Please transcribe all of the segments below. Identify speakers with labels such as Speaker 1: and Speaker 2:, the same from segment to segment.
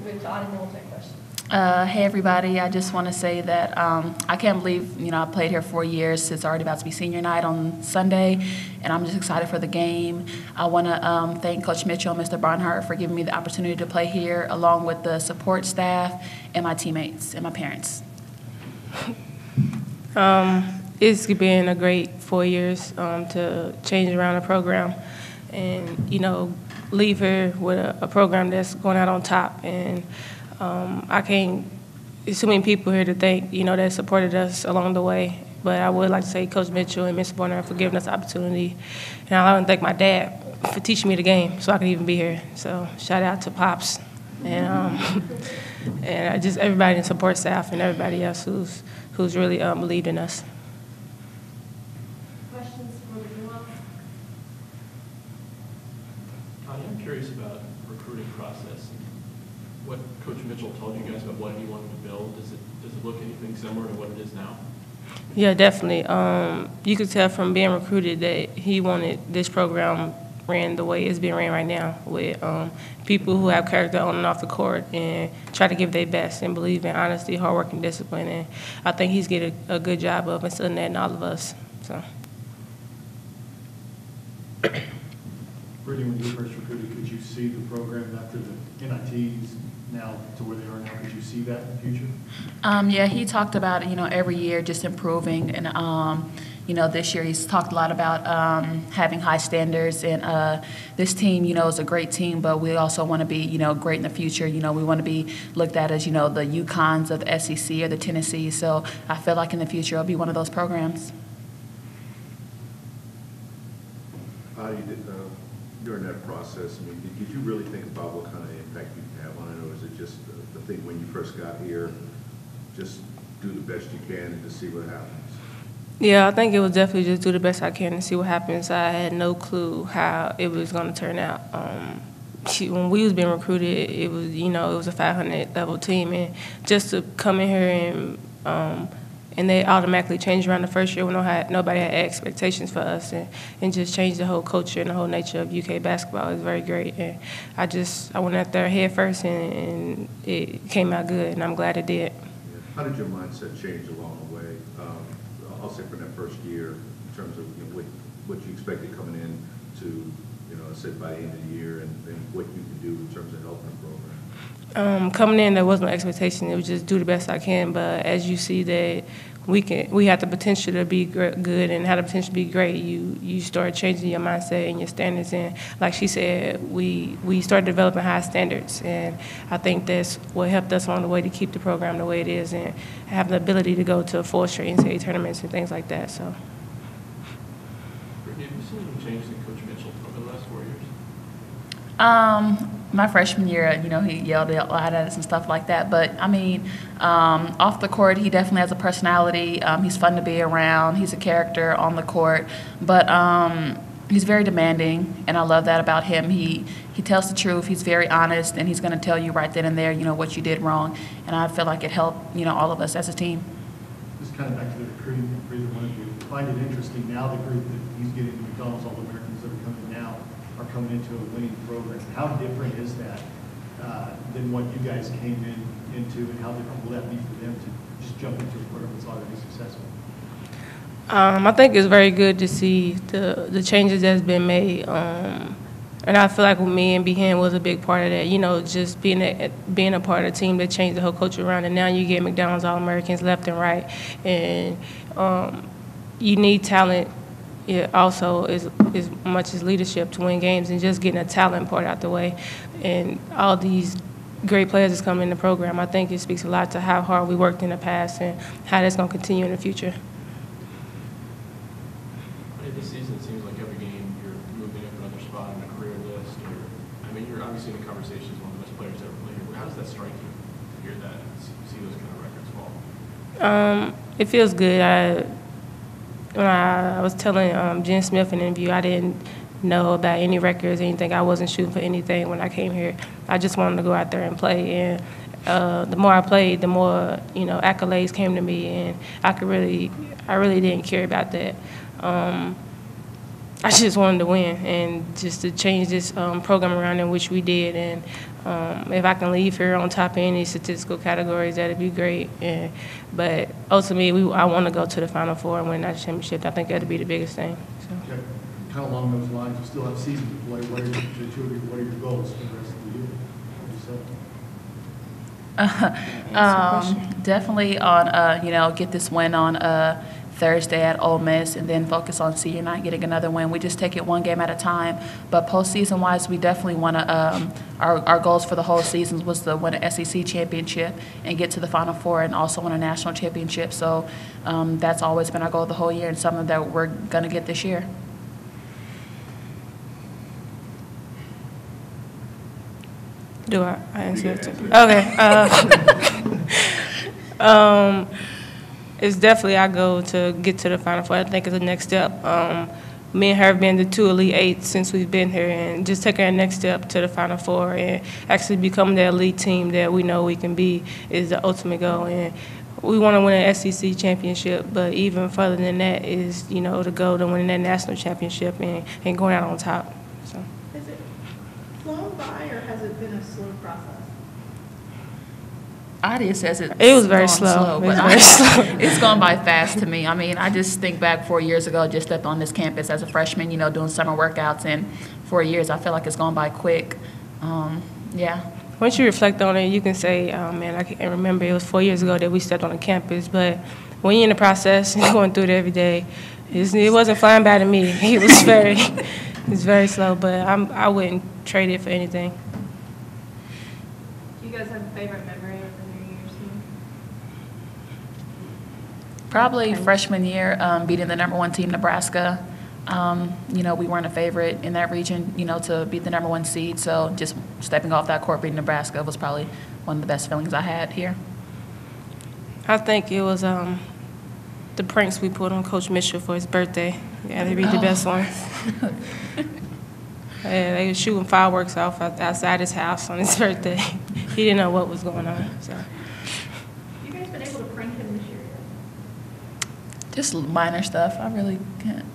Speaker 1: quick, the audience, and we'll take questions.
Speaker 2: Hey everybody, I just want to say that I can't believe, I played here 4 years. It's already about to be senior night on Sunday, and I'm just excited for the game. I want to thank Coach Mitchell and Mr. Barnhart for giving me the opportunity to play here, along with the support staff and my teammates and my parents.
Speaker 3: It's been a great 4 years to change around the program and, leave here with a program that's going out on top. And I can't, there's so many people here to thank, that supported us along the way. But I would like to say Coach Mitchell and Mr. Barnhart for giving us the opportunity. And I want to thank my dad for teaching me the game so I could even be here. So shout out to Pops and just everybody in the support staff and everybody else who's really believed in us.
Speaker 4: I'm curious about recruiting process. What Coach Mitchell told you guys about what he wanted to build. Does it look anything similar to what it is now?
Speaker 3: Yeah, definitely. You could tell from being recruited that he wanted this program ran the way it's being ran right now, with people who have character on and off the court and try to give their best and believe in honesty, hard work, and discipline. And I think he's getting a good job of instilling that in all of us. So.
Speaker 5: Brittney, when you were first recruited, could you see the program after the NITs now to where they are now? Could you see that in the future?
Speaker 2: Yeah, he talked about, every year just improving. And, this year he's talked a lot about having high standards. And this team, is a great team, but we also want to be, great in the future. We want to be looked at as, the UConns of the SEC or the Tennessee. So I feel like in the future it'll be one of those programs.
Speaker 6: During that process, did you really think about what kind of impact you can have on it, or is it just the thing when you first got here, just do the best you can and to see what happens?
Speaker 3: Yeah, I think it was definitely just do the best I can and see what happens. I had no clue how it was going to turn out. When we was being recruited, it was, it was a 500 level team, and just to come in here and they automatically changed around the first year when nobody had expectations for us, and just changed the whole culture and the whole nature of UK basketball. It was very great. And I went out there head first, and it came out good, and I'm glad it did.
Speaker 6: Yeah. How did your mindset change along the way? I'll say from that first year, in terms of what you expected coming in to, say by the end of the year, and what you can do in terms of helping the program?
Speaker 3: Coming in, there was no expectation. It was just do the best I can. But as you see that we have the potential to be good and have the potential to be great, you start changing your mindset and your standards. And like she said, we started developing high standards. And I think that's what helped us along the way to keep the program the way it is and have the ability to go to 4 straight NCAA tournaments and things like that. So.
Speaker 4: Brittney, have you seen any change in Coach Mitchell over the last 4 years?
Speaker 2: My freshman year, he yelled a lot at us and stuff like that. But, off the court, he definitely has a personality. He's fun to be around. He's a character on the court. But he's very demanding, and I love that about him. He tells the truth. He's very honest, and he's going to tell you right then and there, what you did wrong. And I feel like it helped, all of us as a team.
Speaker 5: Just kind of back to the recruiting for either one of you. I find it interesting now the group that he's getting, the McDonald's All-Americans that are coming now, are coming into a winning program. How different is that than what you guys came into, and how different will that be for them to just jump into a program that's already successful?
Speaker 3: I think it's very good to see the changes that's been made, and I feel like with me and Behan was a big part of that. Just being a part of the team that changed the whole culture around, and now you get McDonald's All-Americans left and right, and you need talent. It also is much as leadership to win games, and just getting a talent part out the way. And all these great players that's coming in the program, I think it speaks a lot to how hard we worked in the past and how that's going to continue in the future.
Speaker 4: This season, it seems like every game you're moving up another spot on a career list. You're obviously in the conversations with one of the best players to ever play here. How does that strike you to hear that and see those kind of records fall?
Speaker 3: It feels good. When I was telling Jen Smith in an interview, I didn't know about any records, anything. I wasn't shooting for anything when I came here. I just wanted to go out there and play. And the more I played, the more accolades came to me, and I really didn't care about that. I just wanted to win and just to change this program around in which we did. And If I can leave here on top of any statistical categories, that'd be great. But ultimately, I want to go to the Final Four and win that championship. I think that'd be the biggest thing. So.
Speaker 5: Okay. Kind of along those lines, you still have season to play. What are your goals for the rest of the year?
Speaker 2: Definitely on, get this win on Thursday at Ole Miss, and then focus on senior night, getting another win. We just take it one game at a time. But postseason-wise, we definitely want to, our goals for the whole season was to win an SEC championship and get to the Final Four and also win a national championship. So that's always been our goal the whole year and something that we're going to get this year.
Speaker 3: Do I answer it too? Okay. It's definitely our goal to get to the Final Four. I think it's the next step. Me and her have been the 2 Elite Eights since we've been here, and just taking our next step to the Final Four and actually becoming the elite team that we know we can be is the ultimate goal. And we want to win an SEC championship, but even further than that is, the goal to win that national championship and going out on top. So.
Speaker 1: Has it flown by, or has it been a slow process?
Speaker 2: Adia says it
Speaker 3: was very slow.
Speaker 2: But it's gone by fast to me. I mean, I just think back 4 years ago, just stepped on this campus as a freshman, doing summer workouts, and 4 years, I feel like it's gone by quick. Yeah.
Speaker 3: Once you reflect on it, you can say, man, I can't remember, it was 4 years ago that we stepped on the campus, but when you're in the process and going through it every day, it wasn't flying by to me. It was very slow, but I wouldn't trade it for anything.
Speaker 1: Do you guys have a favorite memory of the New Year's team?
Speaker 2: Probably freshman year, beating the #1 team, Nebraska. We weren't a favorite in that region, to beat the #1 seed. So just stepping off that court, beating Nebraska was probably one of the best feelings I had here.
Speaker 3: I think it was the pranks we put on Coach Mitchell for his birthday. Yeah, they beat the best ones. And they were shooting fireworks off outside his house on his birthday. He didn't know what was going on. So.
Speaker 1: You guys been able to prank him this year yet?
Speaker 2: Just minor stuff. I really can't.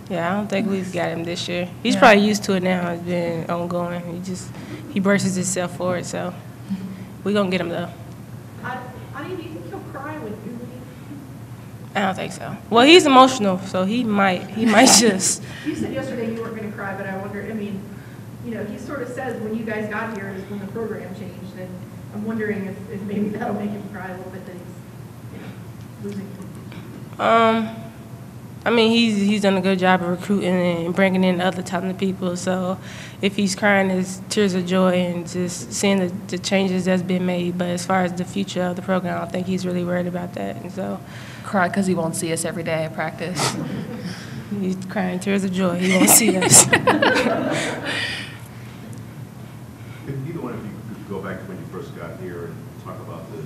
Speaker 3: Yeah, I don't think we've got him this year. He's probably used to it now. It's been ongoing. He braces himself for it. So we're gonna get him though.
Speaker 1: Do you think he'll cry when you leave?
Speaker 3: I don't think so. Well, he's emotional, so he might just.
Speaker 1: You said yesterday you weren't going to cry, but I wonder, he sort of says when you guys got here is when the program changed, and I'm wondering if maybe that'll make him cry a little bit that he's, losing.
Speaker 3: He's done a good job of recruiting and bringing in other talented people, so if he's crying, it's tears of joy and just seeing the changes that's been made. But as far as the future of the program, I don't think he's really worried about that. And so,
Speaker 2: cry because he won't see us every day at practice.
Speaker 3: He's crying tears of joy. He won't see us.
Speaker 6: If either one of you could go back to when you first got here and talk about the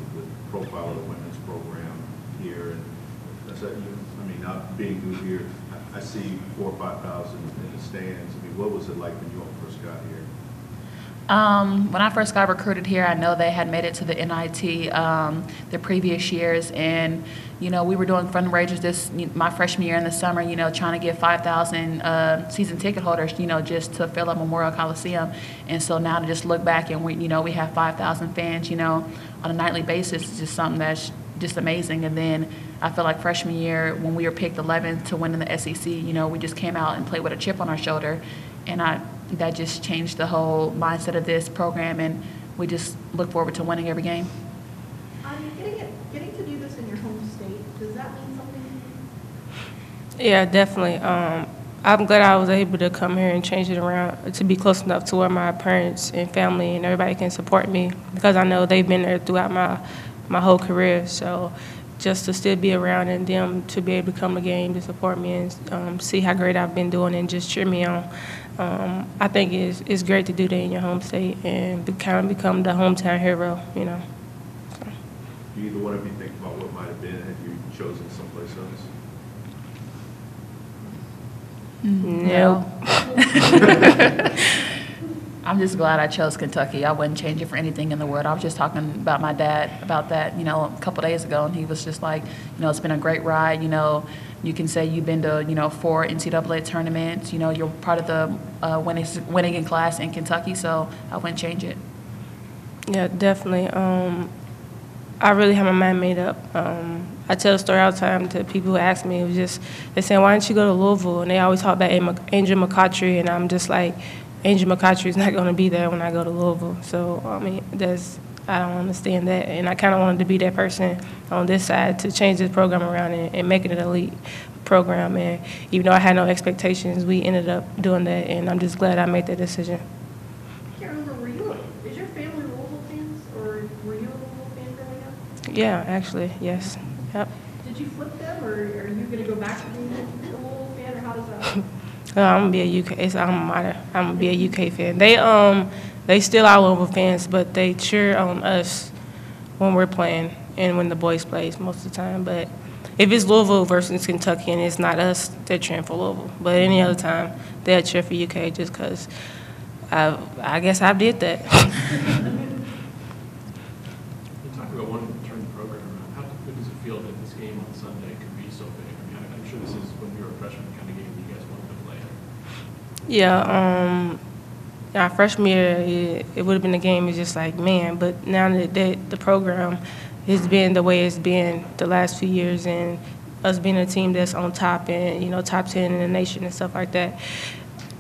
Speaker 6: profile of the women's program here, and not being new here, I see 4,000 or 5,000 in the stands. What was it like when you all first got here?
Speaker 2: When I first got recruited here, I know they had made it to the NIT the previous years, and we were doing fundraisers my freshman year in the summer, trying to get 5,000 season ticket holders, just to fill up Memorial Coliseum. And so now to just look back and we have 5,000 fans, on a nightly basis is just something that's just amazing. And then I feel like freshman year when we were picked 11th to win in the SEC, we just came out and played with a chip on our shoulder, and that just changed the whole mindset of this program, and we just look forward to winning every game.
Speaker 1: Getting to do this in your home state, does that mean something to you?
Speaker 3: Yeah, definitely. I'm glad I was able to come here and change it around to be close enough to where my parents and family and everybody can support me, because I know they've been there throughout my whole career. So just to still be around and them to be able to come to game to support me and see how great I've been doing and just cheer me on. I think it's great to do that in your home state and kind of become the hometown hero, So.
Speaker 6: Do either one of you think about what might have been had you chosen someplace else?
Speaker 3: No.
Speaker 2: I'm just glad I chose Kentucky. I wouldn't change it for anything in the world. I was just talking about my dad about that, a couple days ago, and he was just like, it's been a great ride. You can say you've been to, 4 NCAA tournaments. You're part of the winning in class in Kentucky, so I wouldn't change it.
Speaker 3: Yeah, definitely. I really have my mind made up. I tell the story all the time to people who ask me. It was just, they say, why don't you go to Louisville? And they always talk about Angel McCoughtry, and I'm just like, Angel McCoughtry is not going to be there when I go to Louisville. So, I mean, I don't understand that. And I kind of wanted to be that person on this side to change this program around and make it an elite program. And even though I had no expectations, we ended up doing that, and I'm just glad I made that decision.
Speaker 1: I can't remember, is your family Louisville fans, or were you a Louisville fan growing up?
Speaker 3: Yeah, actually, yes. Yep.
Speaker 1: Did you flip them, or are you going to go back to being a Louisville fan, or how does that?
Speaker 3: I'm gonna be a UK. It's alma mater. I'm gonna be a UK fan. They still are Louisville fans, but they cheer on us when we're playing and when the boys plays most of the time. But if it's Louisville versus Kentucky and it's not us, they're cheering for Louisville. But any other time, they'll cheer for UK just because I guess I did that.
Speaker 4: You talked about wanting to turn the program around. How good does it feel that this game on Sunday could be so big? I mean, I'm sure this is when you were a freshman kind of game that you guys wanted to play.
Speaker 3: Yeah, our freshman year, it would have been a game. It's just like, man, but now that the program has been the way it's been the last few years, and us being a team that's on top and, you know, top 10 in the nation and stuff like that,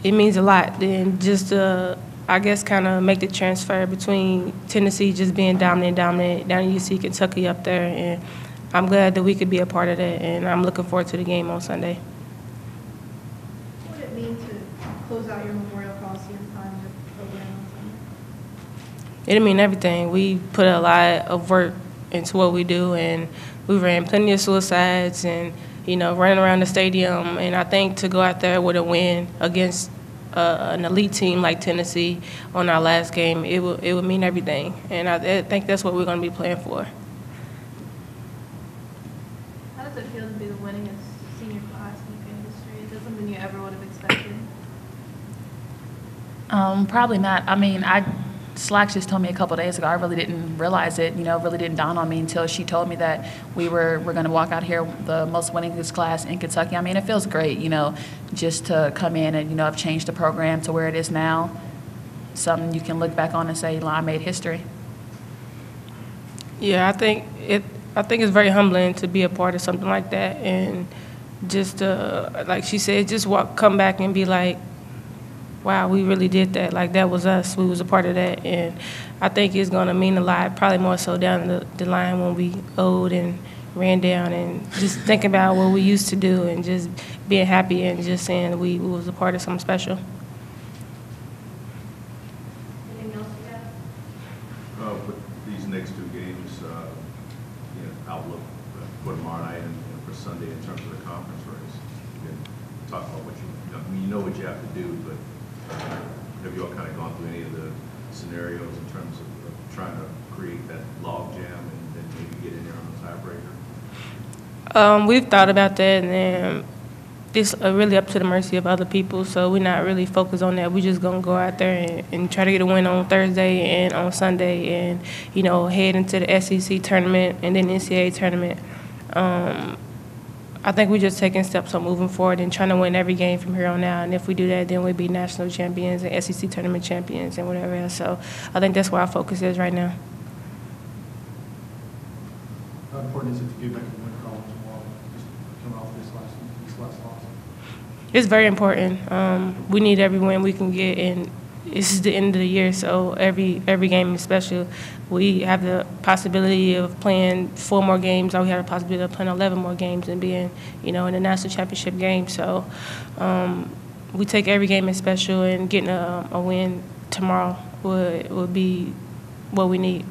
Speaker 3: it means a lot. And just I guess kind of make the transfer between Tennessee just being dominant, down in UC, Kentucky up there, and I'm glad that we could be a part of that, and I'm looking forward to the game on Sunday.
Speaker 1: What would it mean to close out your Memorial Coliseum time with the program on Sunday?
Speaker 3: It'll mean everything. We put a lot of work into what we do, and we ran plenty of suicides and, you know, running around the stadium. And I think to go out there with a win against an elite team like Tennessee on our last game, it would mean everything. And I think that's what we're going to be playing for.
Speaker 1: How does it feel to be the winningest senior class in UK history? Is that something you ever would have expected?
Speaker 2: Probably not. I mean, Slacks just told me a couple days ago. I really didn't realize it, you know, really didn't dawn on me until she told me that we're going to walk out here the most winningest class in Kentucky. I mean, it feels great, you know, just to come in and, you know, have changed the program to where it is now. Something you can look back on and say, I made history.
Speaker 3: Yeah, I think it's very humbling to be a part of something like that, and just like she said, just come back and be like, wow, we really did that. Like, that was us. We was a part of that. And I think it's going to mean a lot, probably more so down the line when we owed and ran down, and just thinking about what we used to do and just being happy and just saying that we was a part of something special.
Speaker 1: Anything else you have?
Speaker 6: With these next two games, you know, outlook for tomorrow night and for Sunday in terms of the conference race. You can talk about what you know what you have to do, but have you all kind of gone through any of the scenarios in terms of trying to create that log jam and then maybe get in there on the tiebreaker?
Speaker 3: We've thought about that, and it's really up to the mercy of other people, so we're not really focused on that. We're just going to go out there and try to get a win on Thursday and on Sunday, and, you know, head into the SEC tournament and then NCAA tournament. I think we're just taking steps on moving forward and trying to win every game from here on out. And if we do that, then we'll be national champions and SEC tournament champions and whatever else. So I think that's where our focus is right now.
Speaker 5: How important is it to get back to win column tomorrow, just coming off this last loss?
Speaker 3: It's very important. We need every win we can get, and this is the end of the year, so every game is special. We have the possibility of playing 4 more games, or we have the possibility of playing 11 more games and being, you know, in the national championship game. So we take every game as special, and getting a win tomorrow would be what we need.